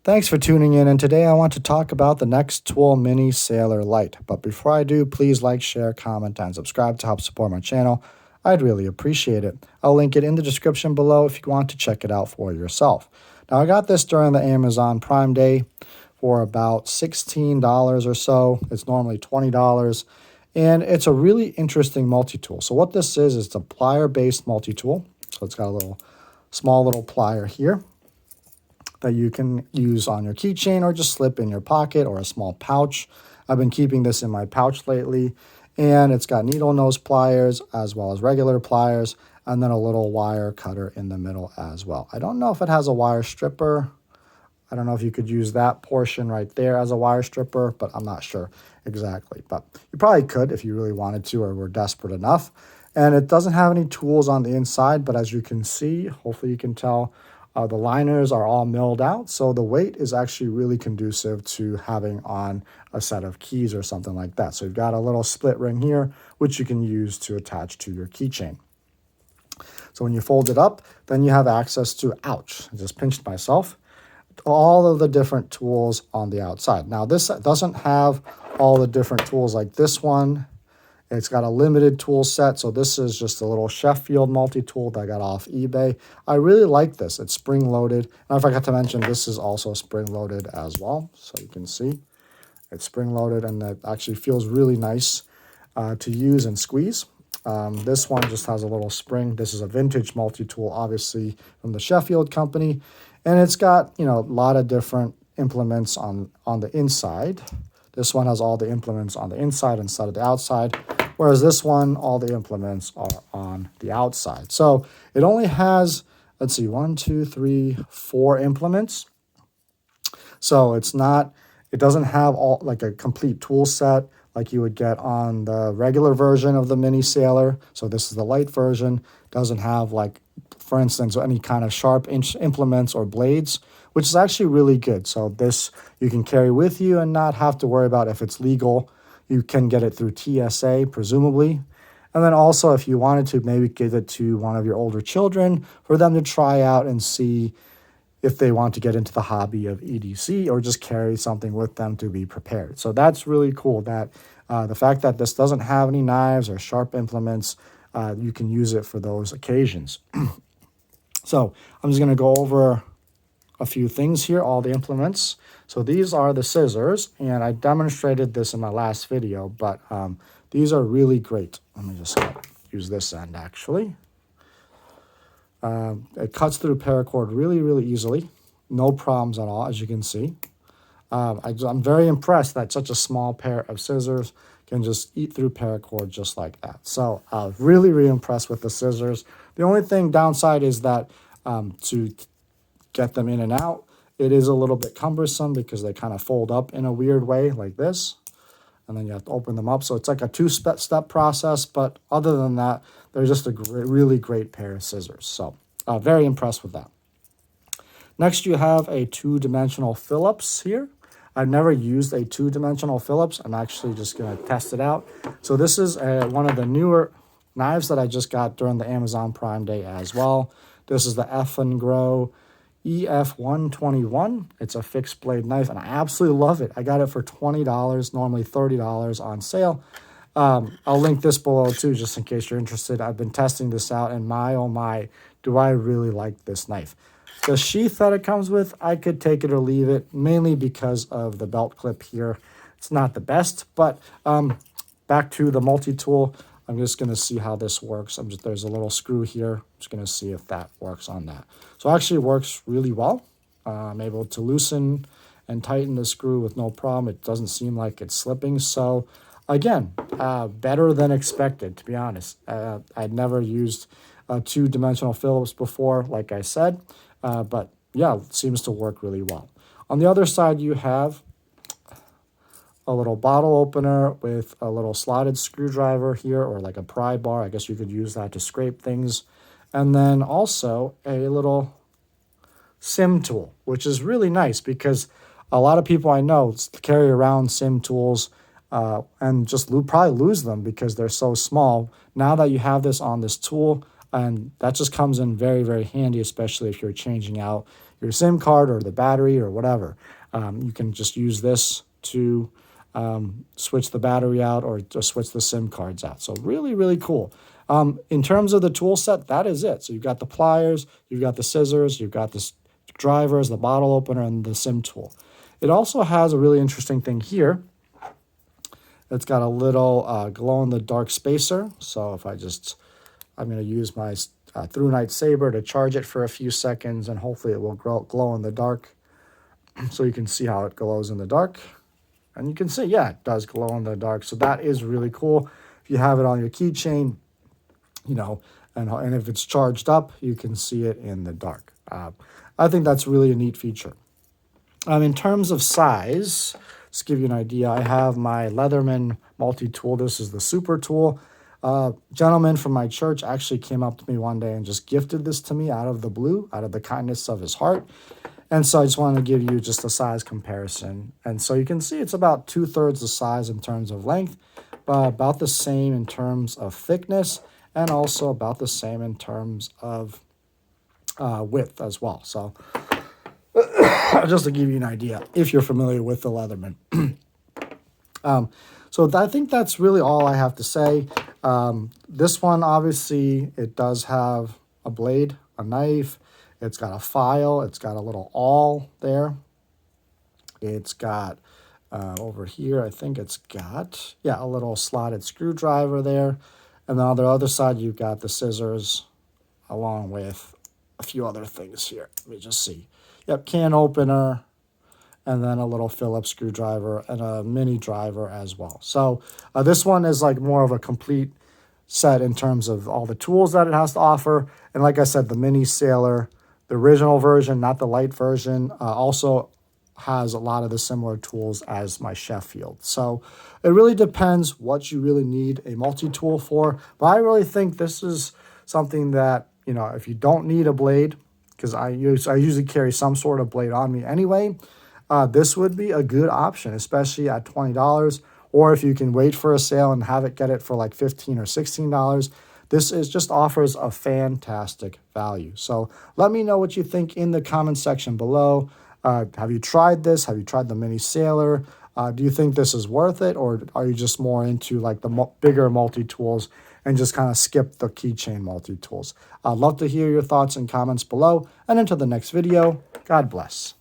Thanks for tuning in, and today I want to talk about the Nextool Mini Sailor Lite. But before I do, please like, share, comment, and subscribe to help support my channel. I'd really appreciate it. I'll link it in the description below if you want to check it out for yourself. Now, I got this during the Amazon Prime Day for about $16 or so. It's normally $20, and it's a really interesting multi-tool. So what this is it's a plier-based multi-tool. So it's got a small little plier here that you can use on your keychain or just slip in your pocket or a small pouch. I've been keeping this in my pouch lately, and it's got needle nose pliers as well as regular pliers, and then a little wire cutter in the middle as well. I don't know if it has a wire stripper. I don't know if you could use that portion right there as a wire stripper, but I'm not sure exactly. But you probably could if you really wanted to or were desperate enough. And it doesn't have any tools on the inside, but as you can see, hopefully you can tell, the liners are all milled out, so the weight is actually really conducive to having on a set of keys or something like that. So you've got a little split ring here, which you can use to attach to your keychain. So when you fold it up, then you have access to, ouch, I just pinched myself, all of the different tools on the outside. Now this doesn't have all the different tools like this one. It's got a limited tool set, so this is just a little Sheffield multi-tool that I got off eBay. I really like this. It's spring-loaded. And I forgot to mention, this is also spring-loaded as well. So you can see it's spring-loaded, and it actually feels really nice to use and squeeze. This one just has a little spring. This is a vintage multi-tool, obviously, from the Sheffield company. And it's got, a lot of different implements on the inside. This one has all the implements on the inside instead of the outside, whereas this one, all the implements are on the outside. So it only has, let's see, 1, 2, 3, 4 implements. So it doesn't have all like a complete tool set like you would get on the regular version of the Mini Sailor. So this is the light version. Doesn't have, like, for instance, any kind of sharp implements or blades, which is actually really good. So this you can carry with you and not have to worry about if it's legal. You can get it through TSA, presumably. And then also, if you wanted to, maybe give it to one of your older children for them to try out and see if they want to get into the hobby of EDC, or just carry something with them to be prepared. So that's really cool, that the fact that this doesn't have any knives or sharp implements, you can use it for those occasions. So I'm just going to go over a few things here, all the implements. So these are the scissors, and I demonstrated this in my last video, but these are really great. Let me just use this end, actually. It cuts through paracord really, really easily. No problems at all, as you can see. I'm very impressed that such a small pair of scissors can just eat through paracord just like that. So really, really impressed with the scissors. The only thing downside is that to get them in and out, it is a little bit cumbersome because they kind of fold up in a weird way like this. And then you have to open them up. So it's like a two-step process. But other than that, they're just a really great pair of scissors. So very impressed with that. Next, you have a two-dimensional Phillips here. I've never used a two-dimensional Phillips. I'm actually just going to test it out. So this is one of the newer knives that I just got during the Amazon Prime Day as well. This is the F & Grow EF121. It's a fixed blade knife, and I absolutely love it. I got it for $20, normally $30 on sale. I'll link this below too, just in case you're interested. I've been testing this out, and my, oh my, do I really like this knife. The sheath that it comes with, I could take it or leave it, mainly because of the belt clip here. It's not the best, but back to the multi-tool. I'm just going to see how this works. There's a little screw here. I'm just going to see if that works on that. So it actually works really well. I'm able to loosen and tighten the screw with no problem. It doesn't seem like it's slipping. So again, better than expected, to be honest. I'd never used a two-dimensional Phillips before, like I said. But yeah, it seems to work really well. On the other side, you have a little bottle opener with a little slotted screwdriver here, or like a pry bar. I guess you could use that to scrape things. And then also a little sim tool, which is really nice because a lot of people I know carry around sim tools and just probably lose them because they're so small. Now that you have this on this tool, and that just comes in very, very handy, especially if you're changing out your SIM card or the battery or whatever. You can just use this to switch the battery out or just switch the SIM cards out. So really, really cool. In terms of the tool set, that is it. So you've got the pliers, you've got the scissors, you've got the drivers, the bottle opener, and the SIM tool. It also has a really interesting thing here. It's got a little glow-in-the-dark spacer. So if I'm going to use my ThruNite Saber to charge it for a few seconds, and hopefully it will glow in the dark. So you can see how it glows in the dark. And you can see, yeah, it does glow in the dark. So that is really cool. If you have it on your keychain, you know, and if it's charged up, you can see it in the dark. I think that's really a neat feature. In terms of size, just to give you an idea, I have my Leatherman multi-tool. This is the super tool. A gentleman from my church actually came up to me one day and just gifted this to me out of the blue, out of the kindness of his heart. And so I just wanted to give you just a size comparison. And so you can see it's about 2/3 the size in terms of length, but about the same in terms of thickness, and also about the same in terms of width as well. So just to give you an idea, if you're familiar with the Leatherman. So I think that's really all I have to say. This one, obviously, it does have a blade, a knife. It's got a file. It's got a little awl there. It's got over here, I think it's got, yeah, a little slotted screwdriver there. And then on the other side, you've got the scissors along with a few other things here. Let me just see. Yep, can opener, and then a little Phillips screwdriver and a mini driver as well. So this one is like more of a complete set in terms of all the tools that it has to offer. And like I said, the Mini Sailor, the original version, not the light version, also has a lot of the similar tools as my Sheffield. So it really depends what you really need a multi-tool for. But I really think this is something that, you know, if you don't need a blade, because I usually carry some sort of blade on me anyway, this would be a good option, especially at $20. Or if you can wait for a sale and have it get it for like $15 or $16, this just offers a fantastic value. So let me know what you think in the comment section below. Have you tried this? Have you tried the Mini Sailor? Do you think this is worth it? Or are you just more into like the bigger multi-tools and just kind of skip the keychain multi-tools? I'd love to hear your thoughts and comments below. And until the next video, God bless.